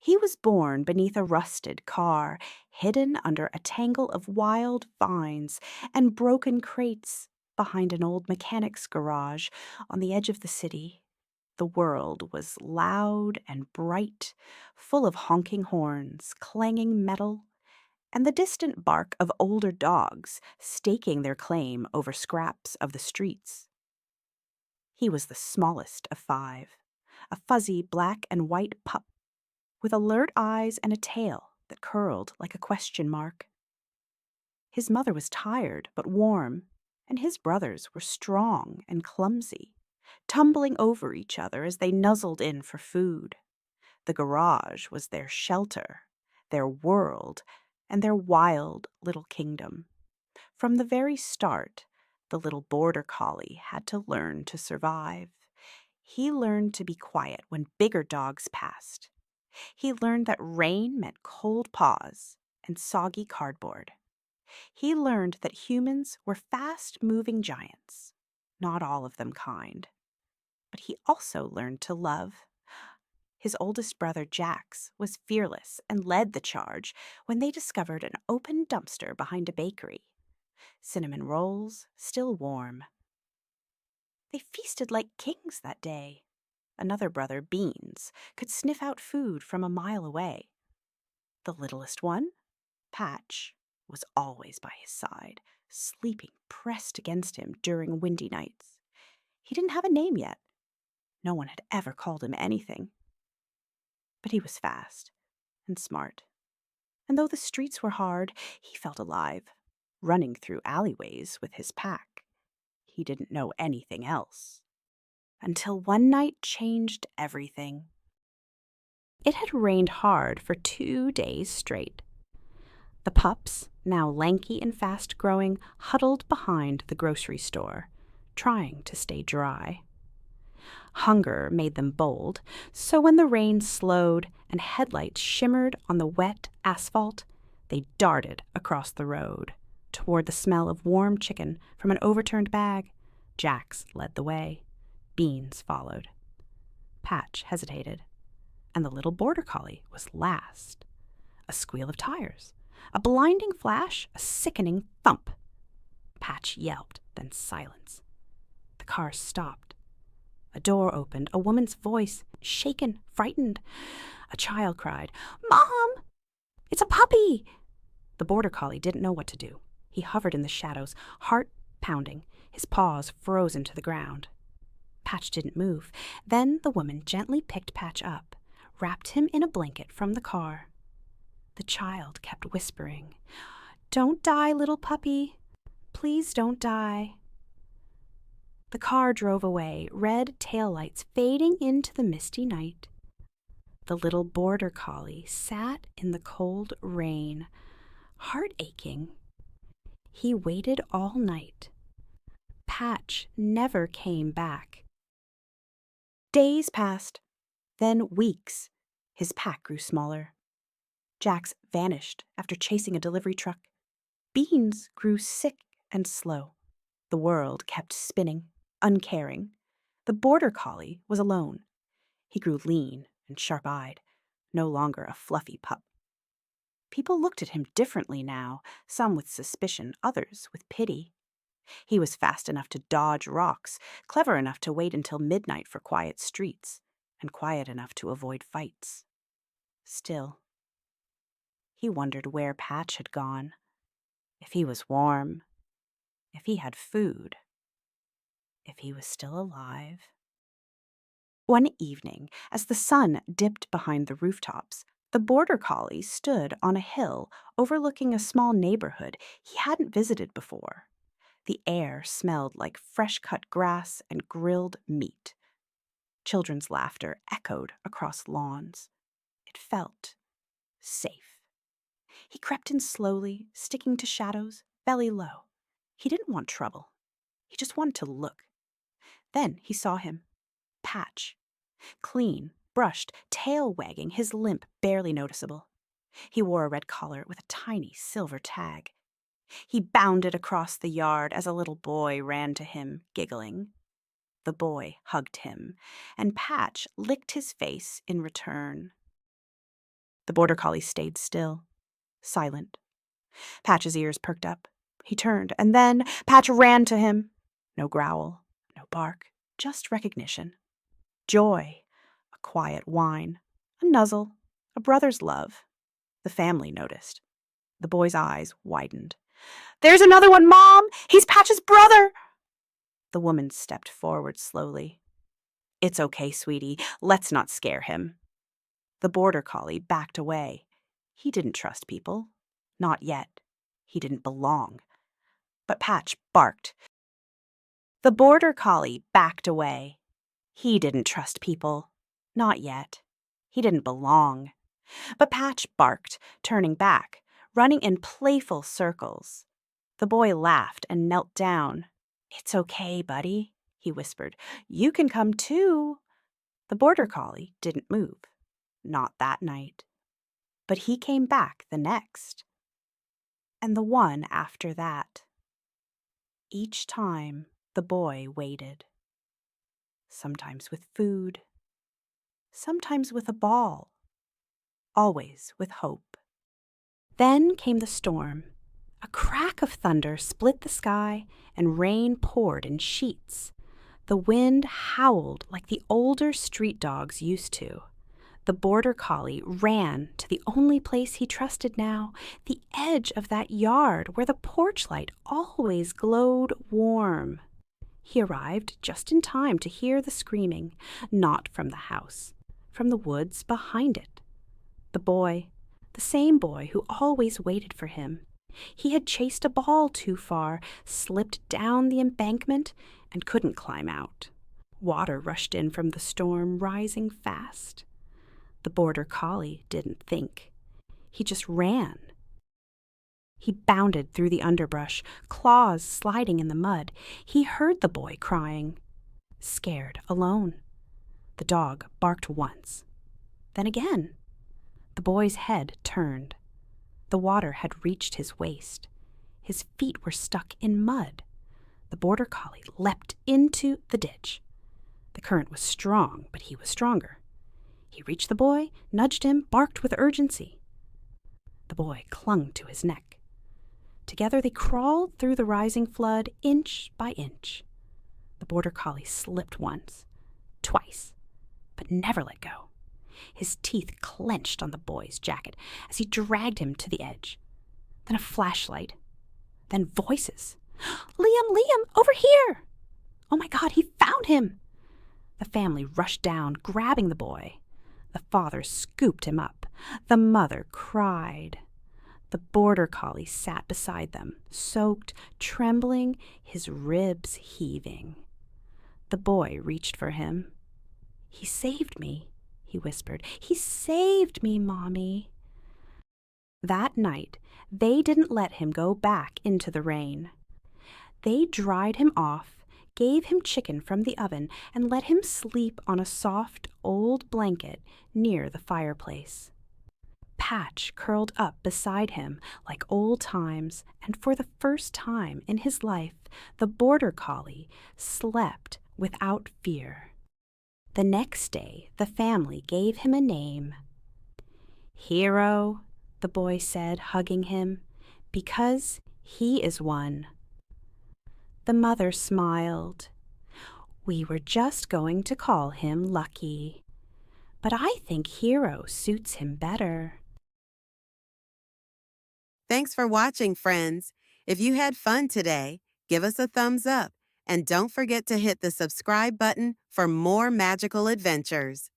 He was born beneath a rusted car, hidden under a tangle of wild vines and broken crates behind an old mechanic's garage on the edge of the city. The world was loud and bright, full of honking horns, clanging metal, and the distant bark of older dogs staking their claim over scraps of the streets. He was the smallest of five, a fuzzy black and white pup with alert eyes and a tail that curled like a question mark. His mother was tired but warm, and his brothers were strong and clumsy, tumbling over each other as they nuzzled in for food. The garage was their shelter, their world, and their wild little kingdom. From the very start, the little border collie had to learn to survive. He learned to be quiet when bigger dogs passed. He learned that rain meant cold paws and soggy cardboard. He learned that humans were fast-moving giants, not all of them kind. But he also learned to love. His oldest brother, Jax, was fearless and led the charge when they discovered an open dumpster behind a bakery. Cinnamon rolls, still warm. They feasted like kings that day. Another brother, Beans, could sniff out food from a mile away. The littlest one, Patch, was always by his side, sleeping pressed against him during windy nights. He didn't have a name yet. No one had ever called him anything. But he was fast and smart. And though the streets were hard, he felt alive, running through alleyways with his pack. He didn't know anything else. Until one night changed everything. It had rained hard for 2 days straight. The pups, now lanky and fast-growing, huddled behind the grocery store, trying to stay dry. Hunger made them bold, so when the rain slowed and headlights shimmered on the wet asphalt, they darted across the road toward the smell of warm chicken from an overturned bag. Jax led the way. Beans followed. Patch hesitated, and the little border collie was last. A squeal of tires, a blinding flash, a sickening thump. Patch yelped, then silence. The car stopped. A door opened, a woman's voice, shaken, frightened. A child cried, "Mom! It's a puppy!" The border collie didn't know what to do. He hovered in the shadows, heart pounding, his paws frozen to the ground. Patch didn't move. Then the woman gently picked Patch up, wrapped him in a blanket from the car. The child kept whispering, "Don't die, little puppy. Please don't die." The car drove away, red taillights fading into the misty night. The little border collie sat in the cold rain, heart aching. He waited all night. Patch never came back. Days passed, then weeks. His pack grew smaller. Jax vanished after chasing a delivery truck. Beans grew sick and slow. The world kept spinning, uncaring. The border collie was alone. He grew lean and sharp-eyed, no longer a fluffy pup. People looked at him differently now, some with suspicion, others with pity. He was fast enough to dodge rocks, clever enough to wait until midnight for quiet streets, and quiet enough to avoid fights. Still, he wondered where Patch had gone, if he was warm, if he had food, if he was still alive. One evening, as the sun dipped behind the rooftops, the border collie stood on a hill overlooking a small neighborhood he hadn't visited before. The air smelled like fresh-cut grass and grilled meat. Children's laughter echoed across lawns. It felt safe. He crept in slowly, sticking to shadows, belly low. He didn't want trouble. He just wanted to look. Then he saw him. Patch. Clean, brushed, tail wagging, his limp barely noticeable. He wore a red collar with a tiny silver tag. He bounded across the yard as a little boy ran to him, giggling. The boy hugged him, and Patch licked his face in return. The border collie stayed still, silent. Patch's ears perked up. He turned, and then Patch ran to him. No growl, no bark, just recognition. Joy, a quiet whine, a nuzzle, a brother's love. The family noticed. The boy's eyes widened. "There's another one, Mom! He's Patch's brother!" The woman stepped forward slowly. "It's okay, sweetie. Let's not scare him." The border collie backed away. He didn't trust people. Not yet. He didn't belong. But Patch barked. The border collie backed away. He didn't trust people. Not yet. He didn't belong. But Patch barked, turning back, running in playful circles. The boy laughed and knelt down. "It's okay, buddy," he whispered. "You can come too." The border collie didn't move. Not that night. But he came back the next. And the one after that. Each time, the boy waited. Sometimes with food. Sometimes with a ball. Always with hope. Then came the storm. A crack of thunder split the sky, and rain poured in sheets. The wind howled like the older street dogs used to. The border collie ran to the only place he trusted now, the edge of that yard where the porch light always glowed warm. He arrived just in time to hear the screaming, not from the house, from the woods behind it. The boy, the same boy who always waited for him. He had chased a ball too far, slipped down the embankment, and couldn't climb out. Water rushed in from the storm, rising fast. The border collie didn't think. He just ran. He bounded through the underbrush, claws sliding in the mud. He heard the boy crying, scared, alone. The dog barked once, then again. The boy's head turned. The water had reached his waist. His feet were stuck in mud. The border collie leapt into the ditch. The current was strong, but he was stronger. He reached the boy, nudged him, barked with urgency. The boy clung to his neck. Together they crawled through the rising flood, inch by inch. The border collie slipped once, twice, but never let go. His teeth clenched on the boy's jacket as he dragged him to the edge. Then a flashlight. Then voices. "Liam, Liam, over here!" Oh my God, he found him! The family rushed down, grabbing the boy. The father scooped him up. The mother cried. The border collie sat beside them, soaked, trembling, his ribs heaving. The boy reached for him. "He saved me," he whispered. "He saved me, Mommy." That night, they didn't let him go back into the rain. They dried him off, gave him chicken from the oven, and let him sleep on a soft old blanket near the fireplace. Patch curled up beside him like old times, and for the first time in his life, the border collie slept without fear. The next day, the family gave him a name. "Hero," the boy said, hugging him, "because he is one." The mother smiled. "We were just going to call him Lucky, but I think Hero suits him better." Thanks for watching, friends. If you had fun today, give us a thumbs up and don't forget to hit the subscribe button for more magical adventures.